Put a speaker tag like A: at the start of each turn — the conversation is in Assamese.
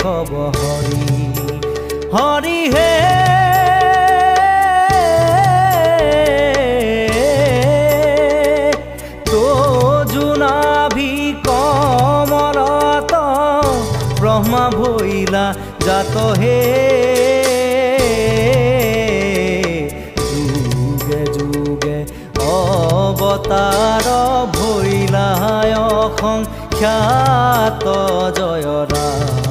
A: হব হৰি হৰি হে তো জোনাভি কমলত ব্ৰহ্মা ভৈলা জাত হে যুগে যুগে অৱতাৰ ভৈলা অসংখ্যাত জয় ৰাম